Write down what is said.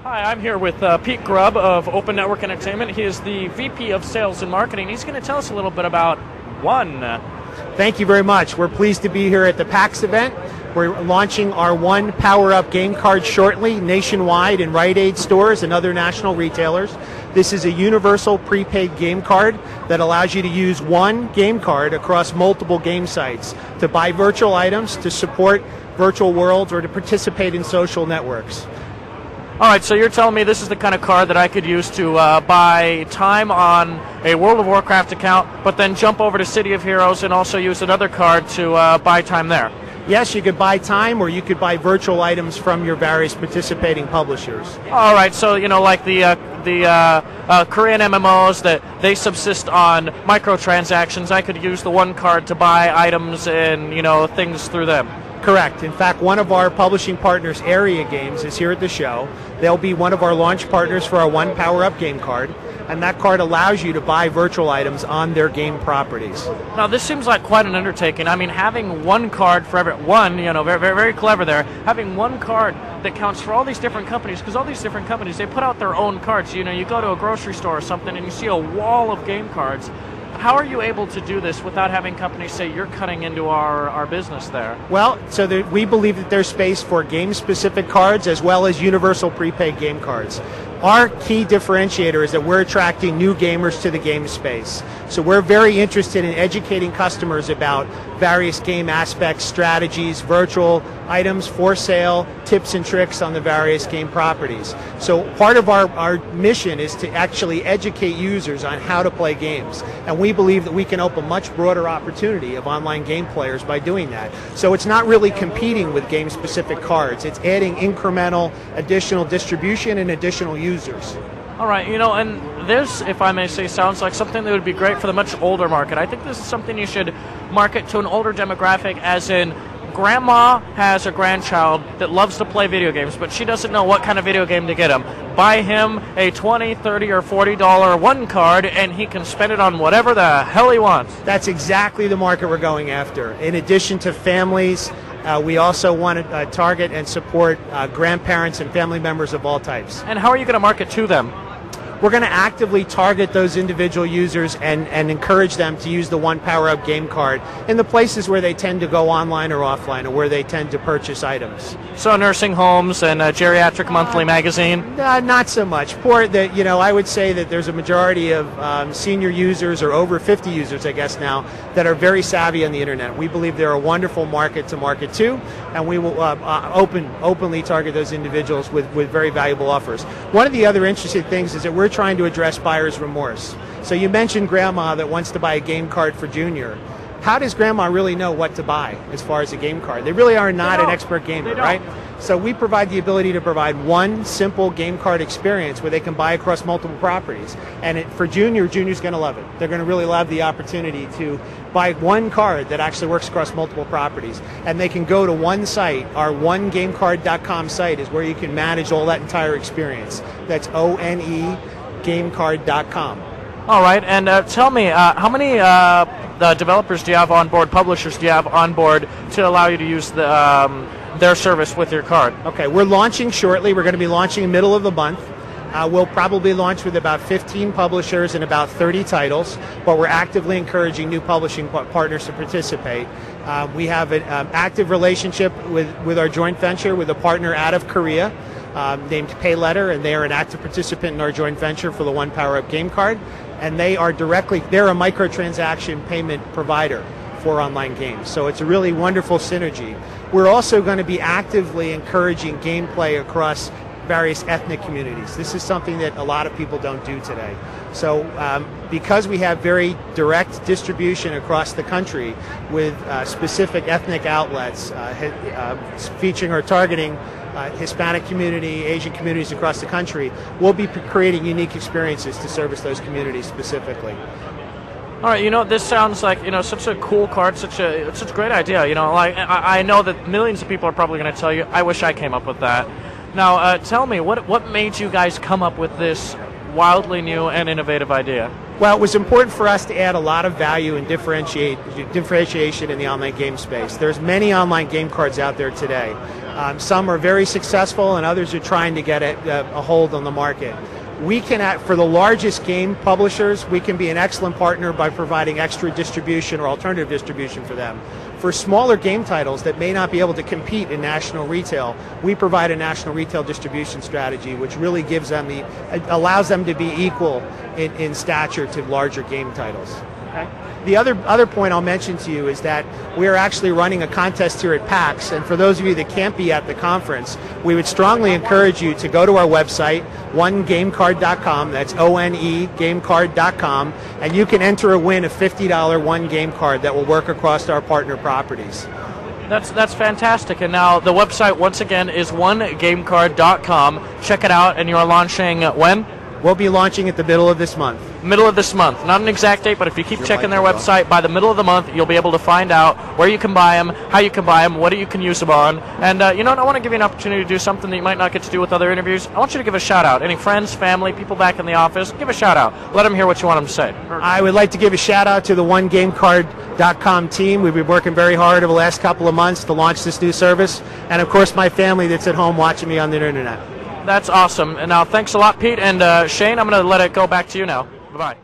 Hi, I'm here with Pete Grubb of Open Network Entertainment. He is the VP of Sales and Marketing. He's going to tell us a little bit about One. Thank you very much. We're pleased to be here at the PAX event. We're launching our One Power-Up game card shortly nationwide in Rite Aid stores and other national retailers. This is a universal prepaid game card that allows you to use one game card across multiple game sites to buy virtual items, to support virtual worlds, or to participate in social networks. All right, so you're telling me this is the kind of card that I could use to buy time on a World of Warcraft account, but then jump over to City of Heroes and also use another card to buy time there? Yes, you could buy time, or you could buy virtual items from your various participating publishers. All right, so like the Korean MMOs that they subsist on microtransactions, I could use the one card to buy items and things through them. Correct. In fact, one of our publishing partners, Area Games, is here at the show. They'll be one of our launch partners for our One Power-Up game card, and that card allows you to buy virtual items on their game properties. Now, this seems like quite an undertaking. I mean, having one card for everyone, very, very, very clever there. Having one card that counts for all these different companies, because all these different companies, they put out their own cards. You go to a grocery store or something, and you see a wall of game cards. How are you able to do this without having companies say you're cutting into our business there? Well, we believe that there's space for game-specific cards as well as universal prepaid game cards. Our key differentiator is that we're attracting new gamers to the game space. So we're very interested in educating customers about various game aspects, strategies, virtual items for sale, tips and tricks on the various game properties. So part of our mission is to actually educate users on how to play games. And we believe that we can open a much broader opportunity of online game players by doing that. So it's not really competing with game-specific cards. It's adding incremental additional distribution and additional users. All right, and this, if I may say, sounds like something that would be great for the much older market. I think this is something you should market to an older demographic, as in grandma has a grandchild that loves to play video games, but she doesn't know what kind of video game to get him. Buy him a $20, $30, or $40 one card, and he can spend it on whatever the hell he wants. That's exactly the market we're going after. In addition to families, we also want to target and support grandparents and family members of all types. And how are you going to market to them? We're going to actively target those individual users and encourage them to use the One Power-Up game card in the places where they tend to go online or offline, or where they tend to purchase items. So nursing homes and a geriatric monthly magazine? Not so much. I would say that there's a majority of senior users, or over 50 users, I guess now, that are very savvy on the internet. We believe they're a wonderful market to market to, and we will openly target those individuals with very valuable offers. One of the other interesting things is that we're trying to address buyer's remorse. So you mentioned grandma that wants to buy a game card for Junior. How does grandma really know what to buy as far as a game card? They really are not an expert gamer, right? So we provide the ability to provide one simple game card experience where they can buy across multiple properties. And for Junior's going to love it. They're going to really love the opportunity to buy one card that actually works across multiple properties. And they can go to one site. Our onegamecard.com site is where you can manage all that entire experience. That's ONEgamecard.com. All right, and tell me, how many developers do you have on board, publishers do you have on board to allow you to use their service with your card? Okay, we're launching shortly. We're going to be launching in the middle of the month. We'll probably launch with about 15 publishers and about 30 titles, but we're actively encouraging new publishing partners to participate. We have an active relationship with our joint venture with a partner out of Korea named PayLetter, and they are an active participant in our joint venture for the One Power-Up game card. And they're a microtransaction payment provider for online games. So it's a really wonderful synergy. We're also going to be actively encouraging gameplay across various ethnic communities. This is something that a lot of people don't do today. So because we have very direct distribution across the country with specific ethnic outlets featuring or targeting Hispanic community, Asian communities across the country, we'll be creating unique experiences to service those communities specifically. All right, this sounds like, such a cool card, such a great idea. I know that millions of people are probably going to tell you, I wish I came up with that. Now, tell me, what made you guys come up with this wildly new and innovative idea? Well, it was important for us to add a lot of value and differentiation in the online game space. There's many online game cards out there today, Some are very successful, and others are trying to get a hold on the market. We can, for the largest game publishers, we can be an excellent partner by providing extra distribution or alternative distribution for them. For smaller game titles that may not be able to compete in national retail, we provide a national retail distribution strategy, which really gives them allows them to be equal in stature to larger game titles. Okay? The other point I'll mention to you is that we're actually running a contest here at PAX, and for those of you that can't be at the conference, we would strongly encourage you to go to our website, onegamecard.com, that's O-N-E, gamecard.com, and you can enter a win a $50 One Game Card that will work across our partner properties. That's fantastic. And now the website, once again, is onegamecard.com. Check it out, and you're launching when? We'll be launching at the middle of this month. Middle of this month. Not an exact date, but if you keep checking their website, by the middle of the month, you'll be able to find out where you can buy them, how you can buy them, what you can use them on. And you know what? I want to give you an opportunity to do something that you might not get to do with other interviews. I want you to give a shout out. Any friends, family, people back in the office, give a shout out. Let them hear what you want them to say. I would like to give a shout out to the OneGameCard.com team. We've been working very hard over the last couple of months to launch this new service. And of course, my family that's at home watching me on the internet. That's awesome. And now, thanks a lot, Pete. And Shane, I'm going to let it go back to you now. Bye-bye.